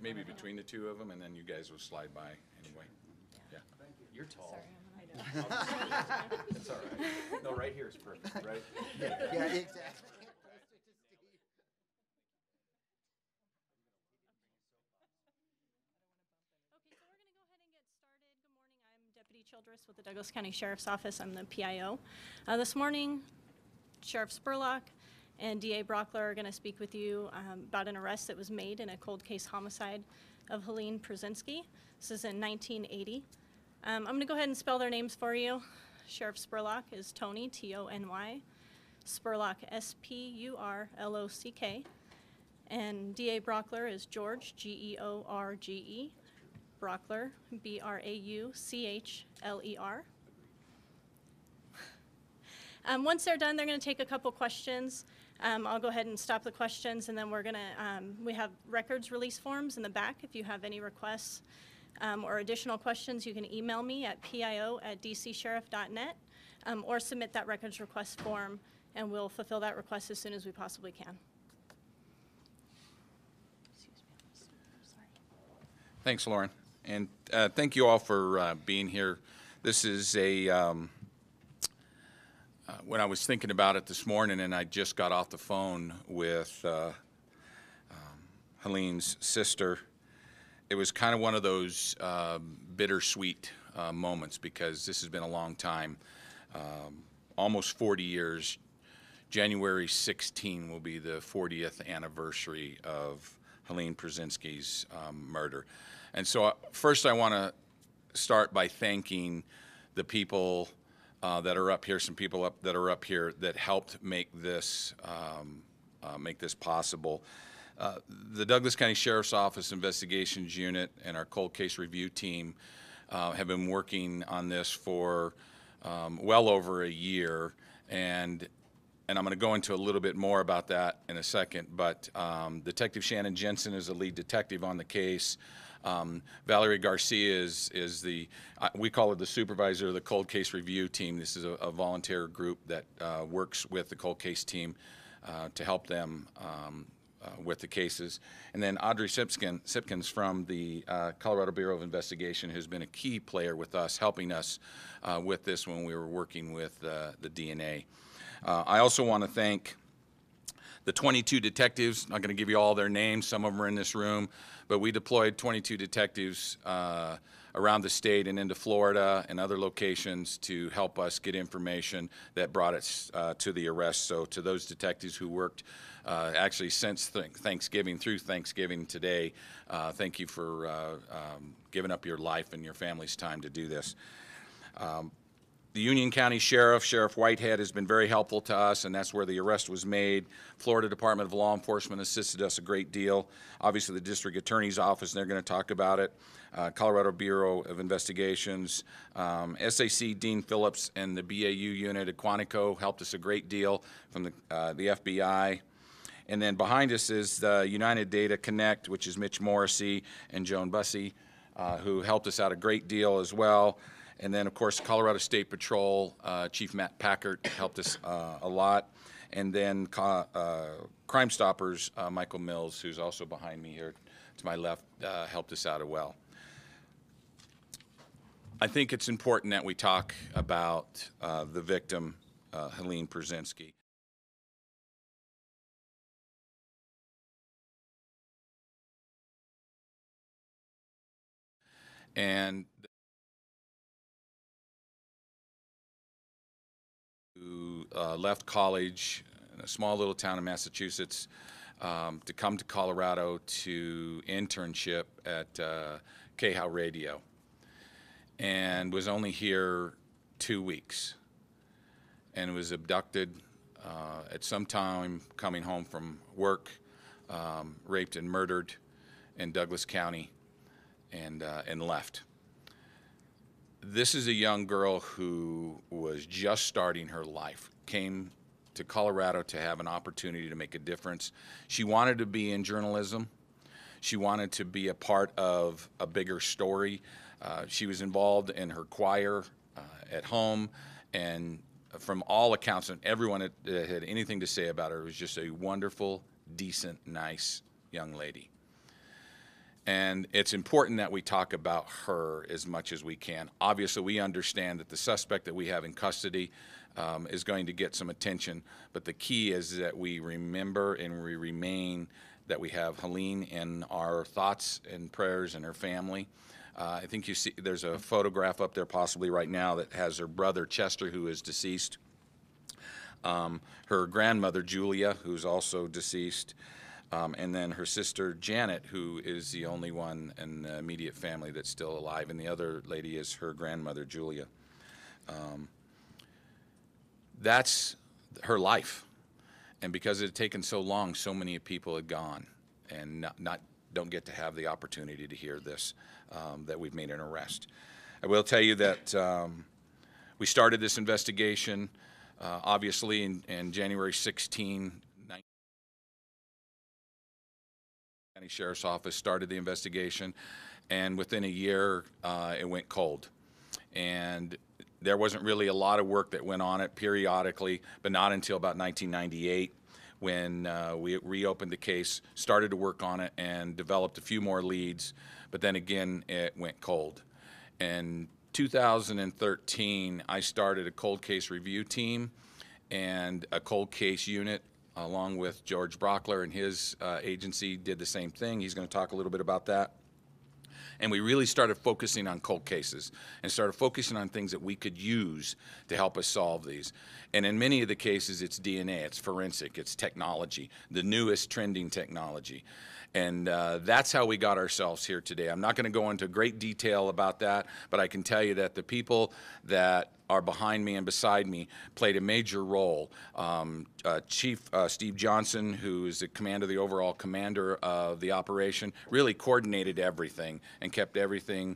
maybe between the two of them, and then you guys will slide by anyway. Yeah. You're tall. Sorry, I know. It's all right. No, right here is perfect, right? Yeah, exactly. Deputy Childress with the Douglas County Sheriff's Office. I'm the PIO. This morning, Sheriff Spurlock and DA Brauchler are going to speak with you about an arrest that was made in a cold case homicide of Helene Pruszynski. This is in 1980. I'm going to go ahead and spell their names for you. Sheriff Spurlock is Tony, T-O-N-Y. Spurlock, S-P-U-R-L-O-C-K. And DA Brauchler is George, G-E-O-R-G-E. Brauchler, B-R-A-U-C-H-L-E-R. Once they're done, they're going to take a couple questions. I'll go ahead and stop the questions, and then we're going to, we have records release forms in the back. If you have any requests or additional questions, you can email me at pio@dcsheriff.net or submit that records request form, and we'll fulfill that request as soon as we possibly can. Thanks, Lauren. And thank you all for being here. This is a, when I was thinking about it this morning, and I just got off the phone with Helene's sister, it was kind of one of those bittersweet moments, because this has been a long time, almost 40 years. January 16 will be the 40th anniversary of Helene Pruszynski's murder. And so first I want to start by thanking the people that are up here, some people that are up here that helped make this possible. The Douglas County Sheriff's Office Investigations Unit and our cold case review team have been working on this for well over a year, and I'm going to go into a little bit more about that in a second, but Detective Shannon Jensen is the lead detective on the case. Valerie Garcia is the, we call her the supervisor of the cold case review team. This is a volunteer group that works with the cold case team to help them with the cases. And then Audrey Sipkins from the Colorado Bureau of Investigation, who's been a key player with us, helping us with this when we were working with the DNA. I also want to thank the 22 detectives. I'm not going to give you all their names. Some of them are in this room, but we deployed 22 detectives around the state and into Florida and other locations to help us get information that brought us to the arrest. So to those detectives who worked actually since Thanksgiving through Thanksgiving today, thank you for giving up your life and your family's time to do this. The Union County Sheriff, Sheriff Whitehead, has been very helpful to us, and that's where the arrest was made. Florida Department of Law Enforcement assisted us a great deal. Obviously, the District Attorney's Office, and they're going to talk about it. Colorado Bureau of Investigations, SAC Dean Phillips, and the BAU unit at Quantico helped us a great deal from the FBI. And then behind us is the United Data Connect, which is Mitch Morrissey and Joan Bussey, who helped us out a great deal as well. And then, of course, Colorado State Patrol, Chief Matt Packard helped us a lot. And then Crime Stoppers, Michael Mills, who's also behind me here to my left, helped us out as well. I think it's important that we talk about the victim, Helene Pruszynski. And who left college in a small little town in Massachusetts to come to Colorado to internship at KHOW Radio, and was only here 2 weeks, and was abducted at some time coming home from work, raped and murdered in Douglas County, and left. This is a young girl who was just starting her life, came to Colorado to have an opportunity to make a difference. She wanted to be in journalism. She wanted to be a part of a bigger story. She was involved in her choir at home, and from all accounts, and everyone that had anything to say about her, was just a wonderful, decent, nice young lady. And it's important that we talk about her as much as we can. Obviously, we understand that the suspect that we have in custody is going to get some attention, but the key is that we remember and we remain that we have Helene in our thoughts and prayers and her family. I think you see there's a photograph up there possibly right now that has her brother Chester, who is deceased, her grandmother Julia, who's also deceased, and then her sister Janet, who is the only one in the immediate family that's still alive, and the other lady is her grandmother Julia. That's her life, and because it had taken so long, so many people had gone and don't get to have the opportunity to hear this, that we've made an arrest. I will tell you that we started this investigation obviously in January 16, County Sheriff's Office started the investigation, and within a year it went cold. And there wasn't really a lot of work that went on it periodically, but not until about 1998 when we reopened the case, started to work on it, and developed a few more leads, but then again it went cold. In 2013, I started a cold case review team and a cold case unit along with George Brauchler, and his agency did the same thing. He's going to talk a little bit about that. And we really started focusing on cold cases and started focusing on things that we could use to help us solve these. And in many of the cases, it's DNA, it's forensic, it's technology, the newest trending technology. And that's how we got ourselves here today. I'm not going to go into great detail about that, but I can tell you that the people that are behind me and beside me played a major role. Chief Steve Johnson, who is the overall commander of the operation, really coordinated everything and kept everything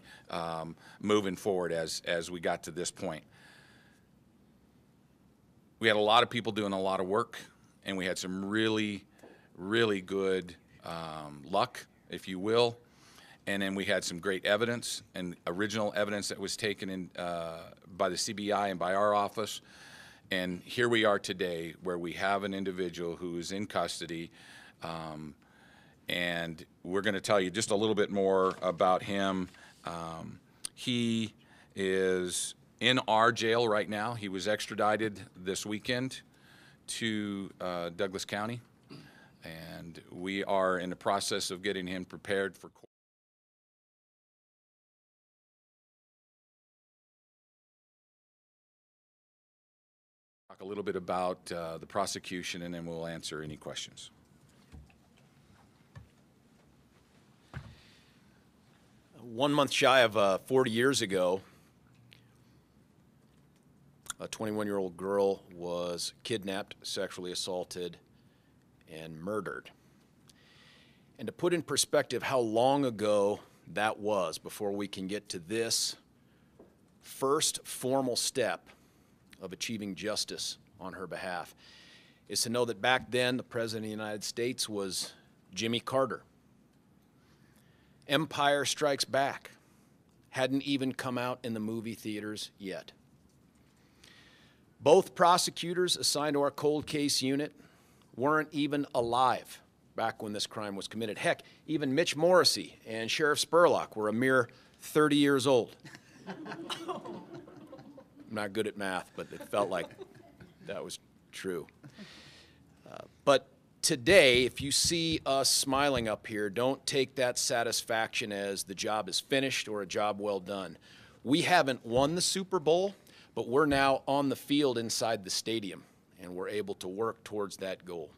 moving forward as we got to this point. We had a lot of people doing a lot of work, and we had some really, really good luck, if you will. And then we had some great evidence and original evidence that was taken in by the CBI and by our office. And here we are today where we have an individual who is in custody. And we're going to tell you just a little bit more about him. He is in our jail right now. He was extradited this weekend to Douglas County. And we are in the process of getting him prepared for court. Talk a little bit about the prosecution, and then we'll answer any questions. One month shy of 40 years ago, a 21-year-old girl was kidnapped, sexually assaulted, and murdered. And to put in perspective how long ago that was before we can get to this first formal step of achieving justice on her behalf, is to know that back then the President of the United States was Jimmy Carter. Empire Strikes Back hadn't even come out in the movie theaters yet. Both prosecutors assigned to our cold case unit weren't even alive back when this crime was committed. Heck, even Mitch Morrissey and Sheriff Spurlock were a mere 30 years old. I'm not good at math, but it felt like that was true. But today, if you see us smiling up here, don't take that satisfaction as the job is finished or a job well done. We haven't won the Super Bowl, but we're now on the field inside the stadium, and we're able to work towards that goal.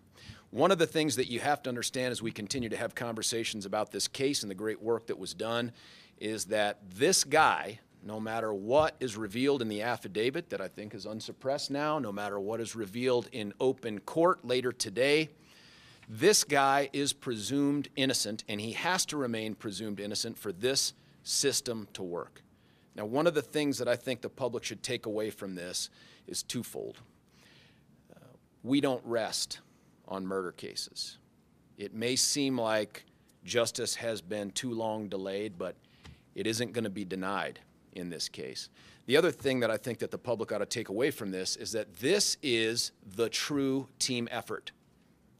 One of the things that you have to understand as we continue to have conversations about this case and the great work that was done is that this guy, no matter what is revealed in the affidavit that I think is unsuppressed now, no matter what is revealed in open court later today, this guy is presumed innocent, and he has to remain presumed innocent for this system to work. Now, one of the things that I think the public should take away from this is twofold. We don't rest on murder cases. It may seem like justice has been too long delayed, but it isn't going to be denied in this case. The other thing that I think that the public ought to take away from this is that this is the true team effort.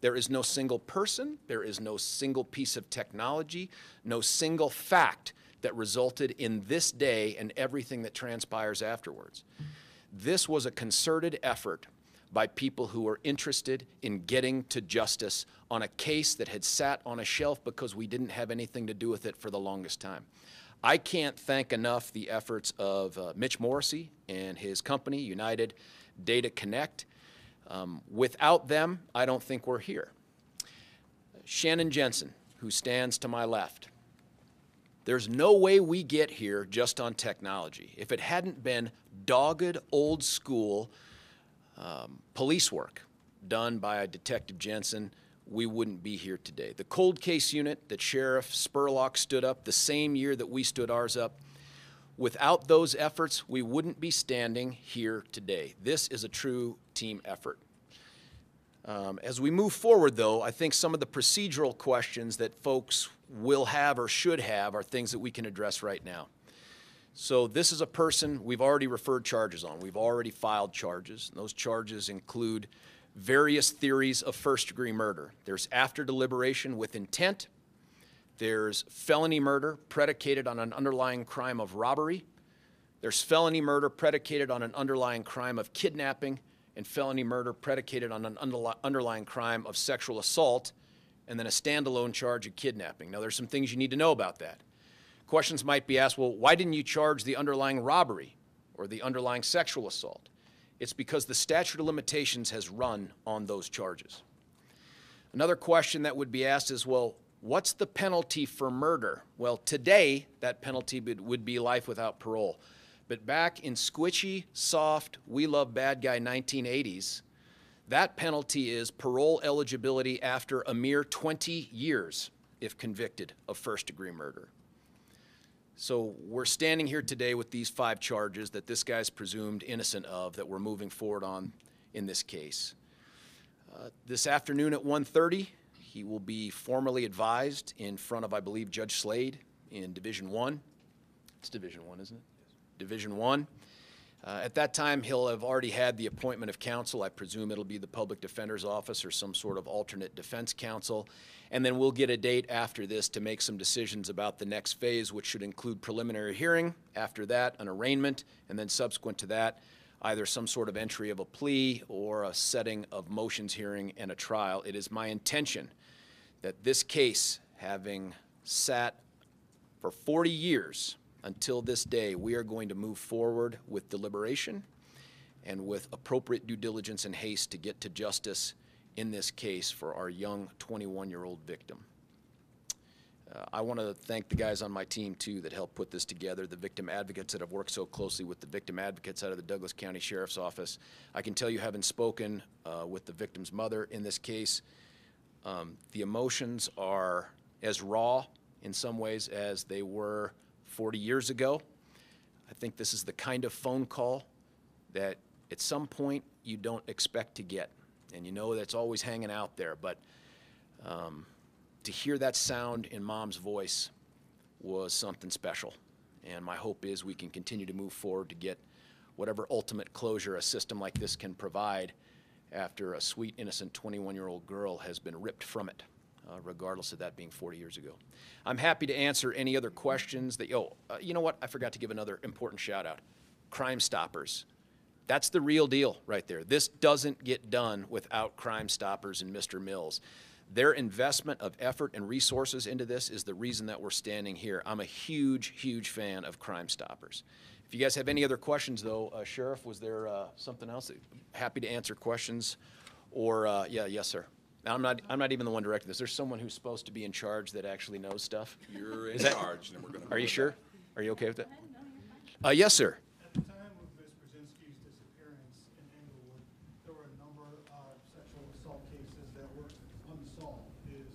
There is no single person, there is no single piece of technology, no single fact that resulted in this day and everything that transpires afterwards. This was a concerted effort by people who were interested in getting to justice on a case that had sat on a shelf because we didn't have anything to do with it for the longest time. I can't thank enough the efforts of Mitch Morrissey and his company, United Data Connect. Without them, I don't think we're here. Shannon Jensen, who stands to my left. There's no way we get here just on technology. If it hadn't been dogged, old school police work done by Detective Jensen, we wouldn't be here today. The cold case unit that Sheriff Spurlock stood up the same year that we stood ours up, without those efforts, we wouldn't be standing here today. This is a true team effort. As we move forward, though, I think some of the procedural questions that folks will have or should have are things that we can address right now. So this is a person we've already referred charges on. We've already filed charges. And those charges include various theories of first-degree murder. There's after deliberation with intent. There's felony murder predicated on an underlying crime of robbery. There's felony murder predicated on an underlying crime of kidnapping, and felony murder predicated on an underlying crime of sexual assault, and then a standalone charge of kidnapping. Now, there's some things you need to know about that. Questions might be asked, well, why didn't you charge the underlying robbery or the underlying sexual assault? It's because the statute of limitations has run on those charges. Another question that would be asked is, well, what's the penalty for murder? Well, today, that penalty would be life without parole. But back in squishy, soft, we love bad guy 1980s, that penalty is parole eligibility after a mere 20 years if convicted of first-degree murder. So we're standing here today with these 5 charges that this guy's presumed innocent of that we're moving forward on in this case. This afternoon at 1:30, he will be formally advised in front of, I believe, Judge Slade in Division 1. It's Division 1, isn't it? Division 1. At that time, he'll have already had the appointment of counsel. I presume it'll be the Public Defender's Office or some sort of alternate defense counsel. And then we'll get a date after this to make some decisions about the next phase, which should include preliminary hearing, after that an arraignment, and then subsequent to that, either some sort of entry of a plea or a setting of motions hearing and a trial. It is my intention that this case, having sat for 40 years, until this day, we are going to move forward with deliberation and with appropriate due diligence and haste to get to justice in this case for our young 21-year-old victim. I want to thank the guys on my team, too, that helped put this together, the victim advocates that have worked so closely with the victim advocates out of the Douglas County Sheriff's Office. I can tell you, having spoken with the victim's mother in this case, the emotions are as raw in some ways as they were 40 years ago. I think this is the kind of phone call that at some point you don't expect to get. And you know that's always hanging out there. But to hear that sound in Mom's voice was something special. And my hope is we can continue to move forward to get whatever ultimate closure a system like this can provide after a sweet, innocent 21-year-old girl has been ripped from it. Regardless of that being 40 years ago. I'm happy to answer any other questions that, you know what? I forgot to give another important shout out. Crime Stoppers. That's the real deal right there. This doesn't get done without Crime Stoppers and Mr. Mills. Their investment of effort and resources into this is the reason that we're standing here. I'm a huge, huge fan of Crime Stoppers. If you guys have any other questions, though, Sheriff, was there something else? Happy to answer questions. Or, yes, sir. I'm not even the one directing this. There's someone who's supposed to be in charge that actually knows stuff. You're in charge, and we're going to. Are you sure? Are you okay with that? Yes, sir. At the time of Ms. Pruszynski's disappearance in Englewood, there were a number of sexual assault cases that were unsolved. Is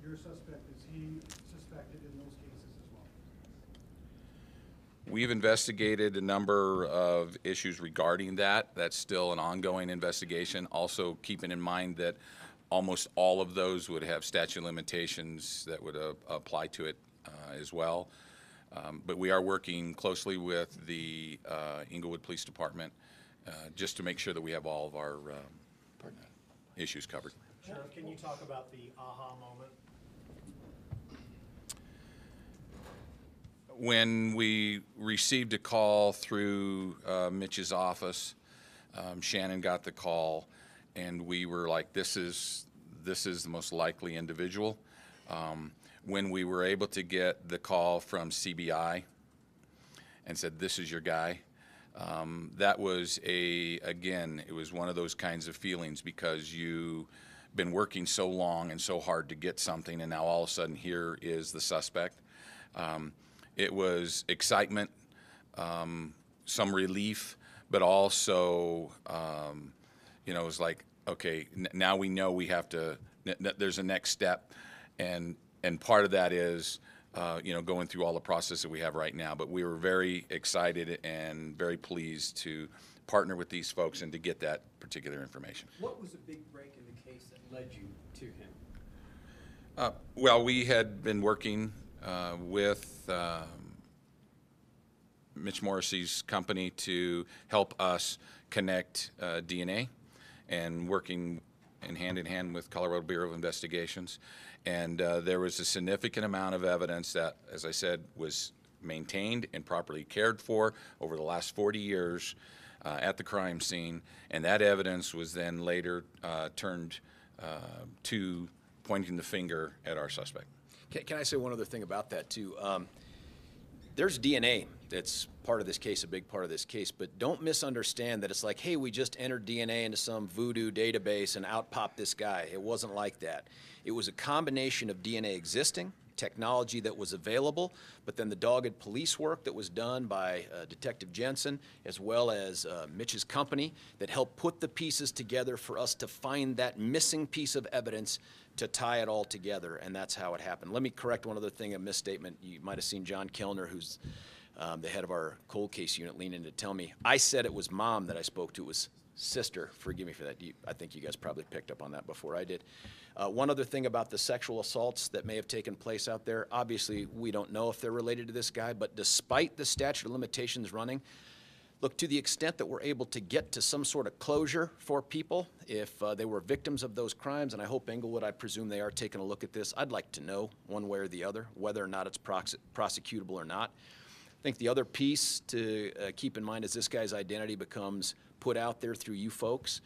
your suspect, is he suspected in those cases as well? We've investigated a number of issues regarding that. That's still an ongoing investigation. Also keeping in mind that almost all of those would have statute of limitations that would apply to it as well. But we are working closely with the Englewood Police Department just to make sure that we have all of our issues covered. Sheriff, can you talk about the aha moment? When we received a call through Mitch's office, Shannon got the call, and we were like, this is the most likely individual. When we were able to get the call from CBI and said, this is your guy, that was again, it was one of those kinds of feelings, because you've been working so long and so hard to get something, and now all of a sudden here is the suspect. It was excitement, some relief, but also, it was like, okay, now we know we have to, there's a next step, and part of that is, going through all the process that we have right now. But we were very excited and very pleased to partner with these folks and to get that particular information. What was the big break in the case that led you to him? Well, we had been working with Mitch Morrissey's company to help us connect DNA, and working in hand with Colorado Bureau of Investigations. And there was a significant amount of evidence that, as I said, was maintained and properly cared for over the last 40 years at the crime scene. And that evidence was then later turned to pointing the finger at our suspect. Can I say one other thing about that, too? There's DNA that's part of this case, a big part of this case, but don't misunderstand that it's like, hey, we just entered DNA into some voodoo database and out popped this guy. It wasn't like that. It was a combination of DNA existing, technology that was available, but then the dogged police work that was done by Detective Jensen, as well as Mitch's company, that helped put the pieces together for us to find that missing piece of evidence to tie it all together, and that's how it happened. Let me correct one other thing, a misstatement. You might have seen John Kellner, who's the head of our cold case unit, lean in to tell me. I said it was mom that I spoke to. It was sister. Forgive me for that. I think you guys probably picked up on that before I did. One other thing about the sexual assaults that may have taken place out there, obviously we don't know if they're related to this guy, but despite the statute of limitations running, look, to the extent that we're able to get to some sort of closure for people, if they were victims of those crimes, and I hope Englewood, I presume they are taking a look at this, I'd like to know one way or the other whether or not it's prosecutable or not. I think the other piece to keep in mind as this guy's identity becomes put out there through you folks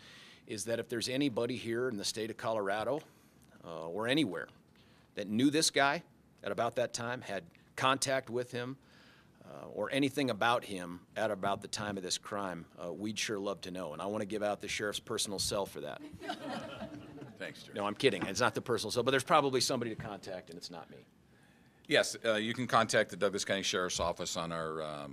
is that if there's anybody here in the state of Colorado or anywhere that knew this guy at about that time, had contact with him, or anything about him at about the time of this crime, we'd sure love to know. And I want to give out the sheriff's personal cell for that. Thanks, Jerry. No, I'm kidding. It's not the personal cell, but there's probably somebody to contact, and it's not me. Yes, you can contact the Douglas County Sheriff's Office on our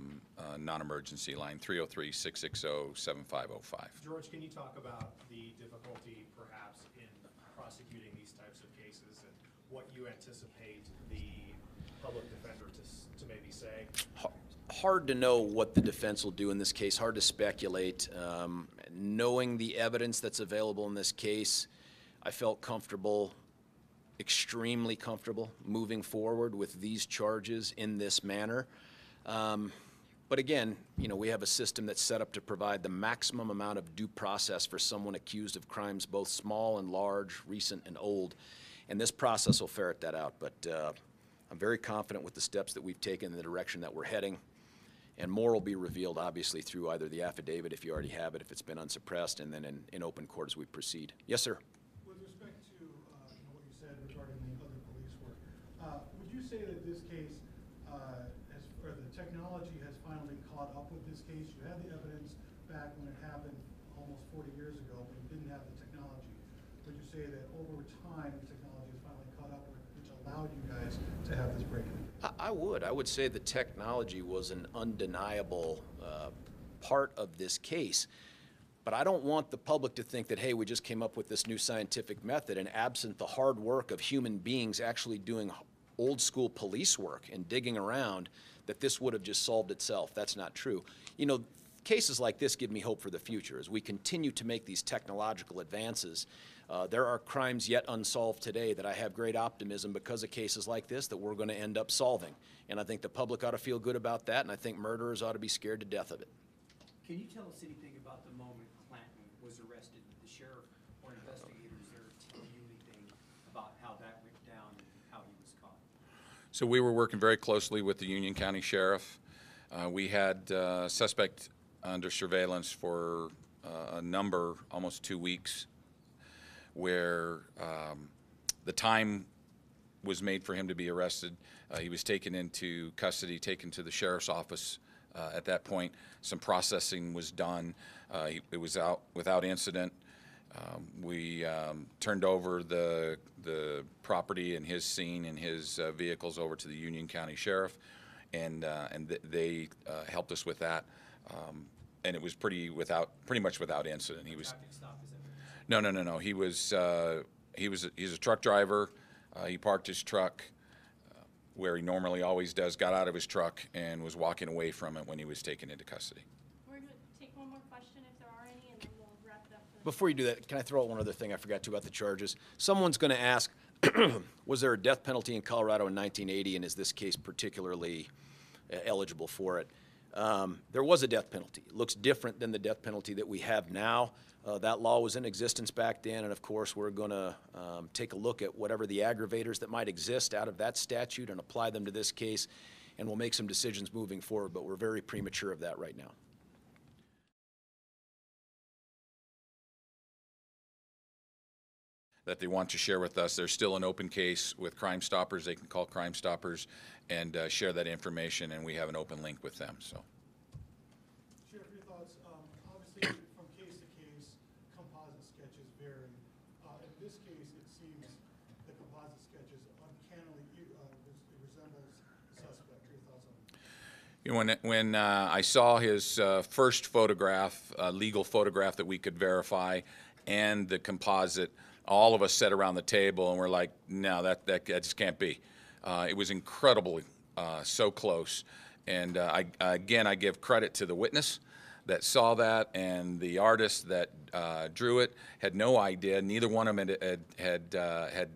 non-emergency line, 303-660-7505. George, can you talk about the difficulty perhaps in prosecuting these types of cases and what you anticipate the public defender to maybe say? Hard to know what the defense will do in this case, hard to speculate. Knowing the evidence that's available in this case, I felt comfortable, extremely comfortable, moving forward with these charges in this manner. But again, we have a system that's set up to provide the maximum amount of due process for someone accused of crimes both small and large, recent and old, and this process will ferret that out. But I'm very confident with the steps that we've taken in the direction that we're heading, and more will be revealed, obviously, through either the affidavit, if you already have it, if it's been unsuppressed, and then in open court as we proceed. Yes, sir. With respect to what you said regarding the other police work, would you say that this case, or the technology has finally caught up with this case? You had the evidence back when it happened almost 40 years ago, but you didn't have the technology. Would you say that over time the technology has finally caught up with, which allowed you guys to have this break-in? I would say the technology was an undeniable part of this case. But I don't want the public to think that, hey, we just came up with this new scientific method, and absent the hard work of human beings actually doing old school police work and digging around, that this would have just solved itself. That's not true. Cases like this give me hope for the future. As we continue to make these technological advances, there are crimes yet unsolved today that I have great optimism because of cases like this that we're going to end up solving. And I think the public ought to feel good about that, and I think murderers ought to be scared to death of it. Can you tell us anything about the moment Clanton was arrested? The sheriff or investigator So we were working very closely with the Union County Sheriff. We had suspect under surveillance for a number, almost 2 weeks, where the time was made for him to be arrested. He was taken into custody, taken to the sheriff's office. At that point, some processing was done. It was out without incident. We turned over the property and his scene and his vehicles over to the Union County Sheriff, and they helped us with that. And it was pretty much without incident. He was no. He's a truck driver. He parked his truck where he normally always does, got out of his truck, and was walking away from it when he was taken into custody. We're going to take one more question if there are any, and then we'll wrap it up. Before you do that, can I throw out one other thing I forgot to about the charges? Someone's going to ask, was there a death penalty in Colorado in 1980, and is this case particularly eligible for it? There was a death penalty. It looks different than the death penalty that we have now. That law was in existence back then, and of course we're going to take a look at whatever the aggravators that might exist out of that statute and apply them to this case, and we'll make some decisions moving forward, but we're very premature of that right now. That they want to share with us. There's still an open case with Crime Stoppers. They can call Crime Stoppers and share that information, and we have an open link with them. So, Sheriff, your thoughts? Obviously, from case to case, composite sketches vary. In this case, it seems the composite sketches uncannily resembles the suspect. Your thoughts on it? you know, when I saw his first photograph, legal photograph that we could verify, and the composite, all of us sat around the table and we're like, no, that just can't be. It was incredibly so close. And I give credit to the witness that saw that, and the artist that drew it had no idea. Neither one of them had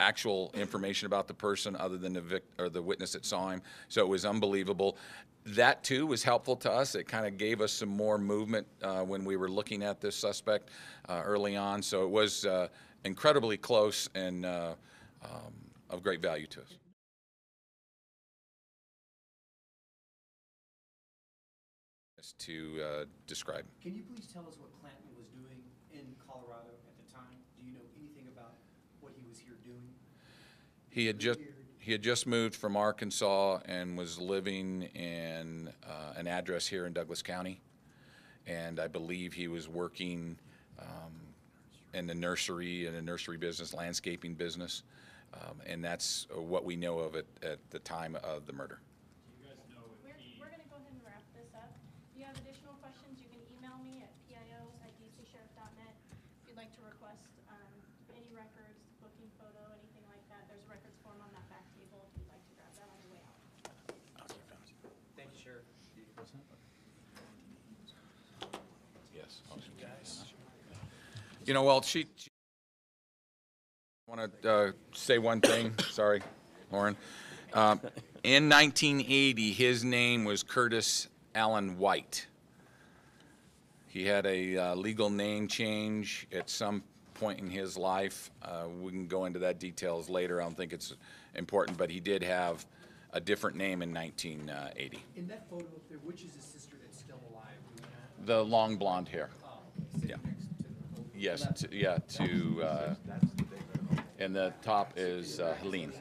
actual information about the person other than the witness that saw him. So it was unbelievable. That too was helpful to us. It kind of gave us some more movement when we were looking at this suspect early on. So it was incredibly close and of great value to us. To describe. Can you please tell us what Clanton was doing in Colorado at the time? Do you know anything about what he was here doing? He had just moved from Arkansas and was living in an address here in Douglas County, and I believe he was working in the nursery business, landscaping business, and that's what we know of it at the time of the murder. We're going to go ahead and wrap this up. If you have additional questions, you can email me at pio@dcsheriff.net. If you'd like to request any records, booking photo, anything like that, there's a records form on that back table if you'd like to grab that on your way out. Thank you, Sheriff. Yes. You know, well, I want to say one thing. Sorry, Lauren. In 1980, his name was Curtis Allen White. He had a legal name change at some point in his life. We can go into that details later. I don't think it's important, but he did have a different name in 1980. In that photo up there, which is his sister that's still alive? Do we know? The long blonde hair. Sitting Yeah. next to the Yes, and the top is Helene.